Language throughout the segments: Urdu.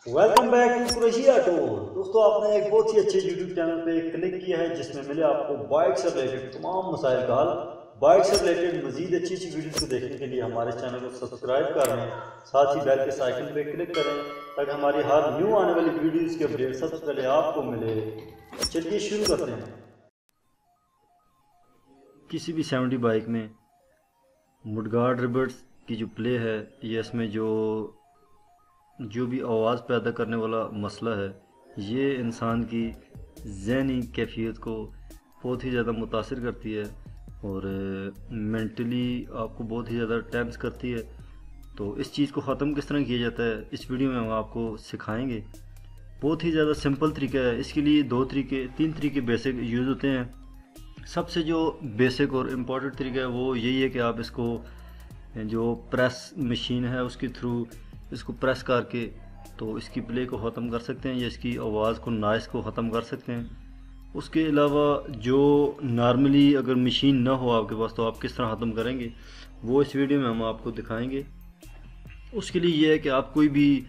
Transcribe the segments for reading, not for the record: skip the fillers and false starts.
Welcome back to Qureshi auto. دوستو آپ نے ایک بہت ہی اچھے یوٹیوب چینل پہ کلک کیا ہے جس میں ملے آپ کو بائک سے ریلیٹڈ تمام مسائل کا حل۔ بائک سے ریلیٹڈ مزید اچھی ویڈیوز کو دیکھنے کے لیے ہمارے چینل کو سبسکرائب کر لیں، ساتھ ہی بیل کے آئیکن پہ کلک کریں تاکہ ہماری ہر نیو آنے والی ویڈیوز کے اپڈیٹ سب سے پہلے آپ کو ملے۔ چلیے شروع کرتے ہیں۔ کسی بھی 70 بائک میں مڈگارڈ ریبرز کی جو پلے ہے یہ اس میں جو بھی آواز پیدا کرنے والا مسئلہ ہے یہ انسان کی ذہنی کیفیت کو بہت ہی زیادہ متاثر کرتی ہے اور مینٹلی آپ کو بہت ہی زیادہ ٹینس کرتی ہے۔ تو اس چیز کو ختم کس طرح کیا جاتا ہے اس ویڈیو میں ہم آپ کو سکھائیں گے۔ بہت ہی زیادہ سمپل طریقہ ہے، اس کے لیے تین طریقے بیسک یوز ہوتے ہیں۔ سب سے جو بیسک اور امپورٹنٹ طریقہ ہے وہ یہی ہے کہ آپ اس کو جو پریس مشین ہے اس کے تھرو اس کو پریس کر کے تو اس کی پلے کو ختم کر سکتے ہیں یا اس کی آواز کو نائس کو ختم کر سکتے ہیں۔ اس کے علاوہ جو نارملی اگر مشین نہ ہو آپ کے پاس تو آپ کس طرح ختم کریں گے وہ اس ویڈیو میں ہم آپ کو دکھائیں گے۔ اس کے لیے یہ ہے کہ آپ کوئی بھی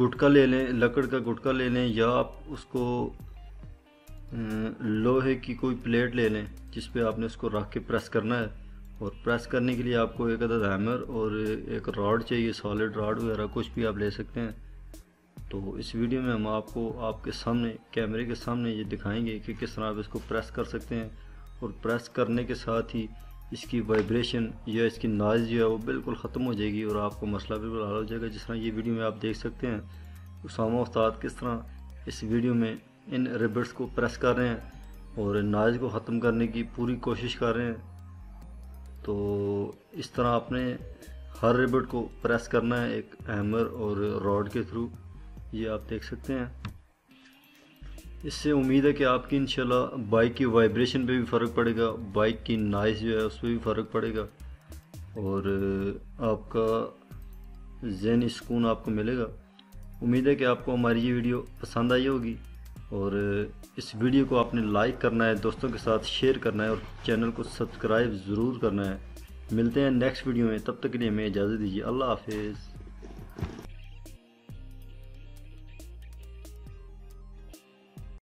گٹکا لے لیں، لکڑ کا گٹکا لے لیں یا آپ اس کو لوہے کی کوئی پلیٹ لے لیں جس پہ آپ نے اس کو رکھ کے پریس کرنا ہے، اور پریس کرنے کے لیے آپ کو ایک عدد ہیمر اور ایک راڈ چاہیے، سالڈ راڈ وغیرہ کچھ بھی آپ لے سکتے ہیں۔ تو اس ویڈیو میں ہم آپ کو آپ کے سامنے کیمرے کے سامنے یہ دکھائیں گے کہ کس طرح آپ اس کو پریس کر سکتے ہیں، اور پریس کرنے کے ساتھ ہی اس کی وائبریشن یا اس کی نائز جو ہے وہ بالکل ختم ہو جائے گی اور آپ کو مسئلہ بالکل حل ہو جائے گا، جس طرح یہ ویڈیو میں آپ دیکھ سکتے ہیں اسامہ استاد کس طرح اس ویڈیو میں ان ریبرز کو پریس کر رہے ہیں اور نائز کو ختم کرنے کی پوری کوشش کر رہے ہیں۔ تو اس طرح آپ نے ہر ریبٹ کو پریس کرنا ہے ایک ہیمر اور راڈ کے تھرو، یہ آپ دیکھ سکتے ہیں۔ اس سے امید ہے کہ آپ کی انشاءاللہ بائک کی وائبریشن پہ بھی فرق پڑے گا، بائک کی نائز جو ہے اس پہ بھی فرق پڑے گا اور آپ کا ذہنی سکون آپ کو ملے گا۔ امید ہے کہ آپ کو ہماری یہ ویڈیو پسند آئی ہوگی اور اس ویڈیو کو آپ نے لائک کرنا ہے، دوستوں کے ساتھ شیئر کرنا ہے اور چینل کو سبسکرائب ضرور کرنا ہے۔ ملتے ہیں نیکسٹ ویڈیو میں، تب تک کے لیے ہمیں اجازت دیجیے۔ اللہ حافظ۔